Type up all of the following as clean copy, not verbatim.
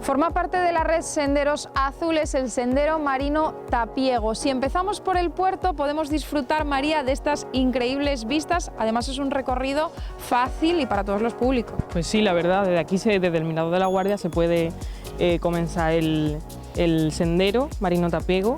Forma parte de la red Senderos Azules el sendero marino Tapiego. Si empezamos por el puerto podemos disfrutar, María, de estas increíbles vistas. Además es un recorrido fácil y para todos los públicos. Pues sí, la verdad, desde aquí, desde el Mirador de la Guardia, se puede comenzar el sendero marino Tapiego,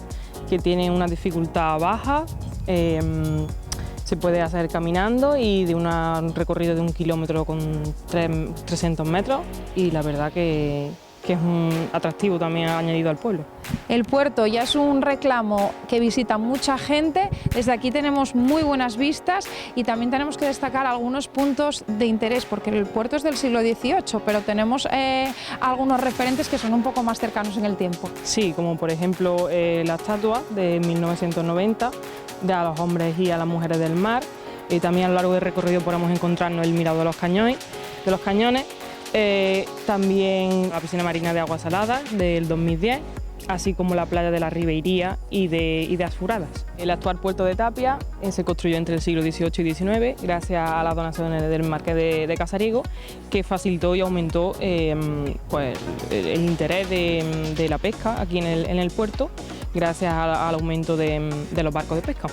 que tiene una dificultad baja. Se puede hacer caminando y de un recorrido de 1 kilómetro con 300 metros, y la verdad que es un atractivo también añadido al pueblo. El puerto ya es un reclamo que visita mucha gente. Desde aquí tenemos muy buenas vistas y también tenemos que destacar algunos puntos de interés, porque el puerto es del siglo XVIII, pero tenemos algunos referentes que son un poco más cercanos en el tiempo. Sí, como por ejemplo la estatua de 1990 de a los hombres y a las mujeres del mar. También a lo largo del recorrido podemos encontrarnos el mirador de los cañones. También la piscina marina de agua salada del 2010, así como la playa de la Ribeiría y de Azuradas. El actual puerto de Tapia se construyó entre el siglo XVIII y XIX gracias a las donaciones del marqués de Casariego, que facilitó y aumentó pues, el interés de la pesca aquí en el puerto, gracias al aumento de los barcos de pesca.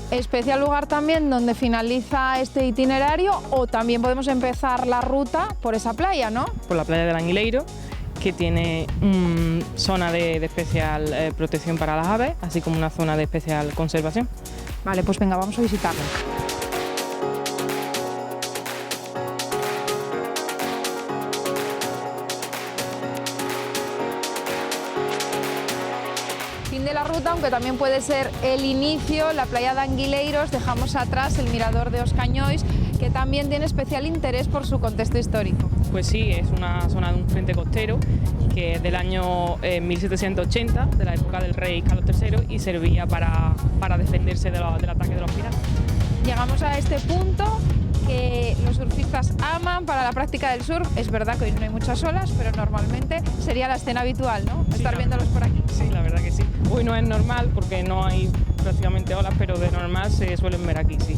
Especial lugar también donde finaliza este itinerario, o también podemos empezar la ruta por esa playa, ¿no? Por la playa del Anguileiro, que tiene zona de especial protección para las aves, así como una zona de especial conservación. Vale, pues venga, vamos a visitarla. Fin de la ruta, aunque también puede ser el inicio, la playa de Anguileiros. Dejamos atrás el mirador de Os Cañois, que también tiene especial interés por su contexto histórico. Pues sí, es una zona de un frente costero que es del año 1780, de la época del rey Carlos III, y servía para defenderse del ataque de los piratas. Llegamos a este punto que los surfistas aman para la práctica del surf. Es verdad que hoy no hay muchas olas, pero normalmente sería la escena habitual, ¿no? Sí, estar viéndolos por aquí. Sí, la verdad que sí. Hoy no es normal porque no hay prácticamente olas, pero de normal se suelen ver aquí, sí.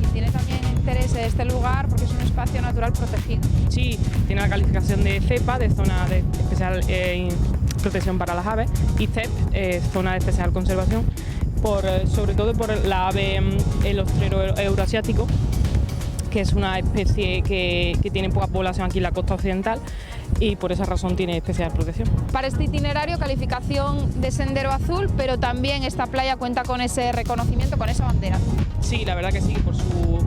Y tiene también interés este lugar porque es un espacio natural protegido. Sí, tiene la calificación de CEPA, de zona de especial protección para las aves, y CEP, zona de especial conservación, sobre todo por la ave el ostrero euroasiático, que es una especie que tiene poca población aquí en la costa occidental, y por esa razón tiene especial protección. Para este itinerario, calificación de sendero azul, pero también esta playa cuenta con ese reconocimiento, con esa bandera. Sí, la verdad que sí,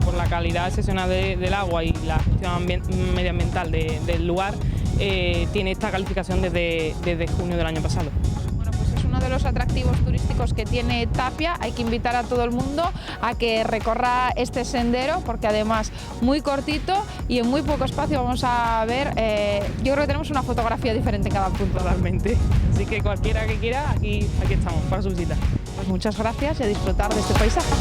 por la calidad excepcional del agua y la gestión medioambiental del lugar, tiene esta calificación desde junio del año pasado. Uno de los atractivos turísticos que tiene Tapia. Hay que invitar a todo el mundo a que recorra este sendero, porque además muy cortito y en muy poco espacio vamos a ver, yo creo que tenemos una fotografía diferente en cada punto. Totalmente, así que cualquiera que quiera, aquí estamos para su visita. Pues muchas gracias y a disfrutar de este paisaje.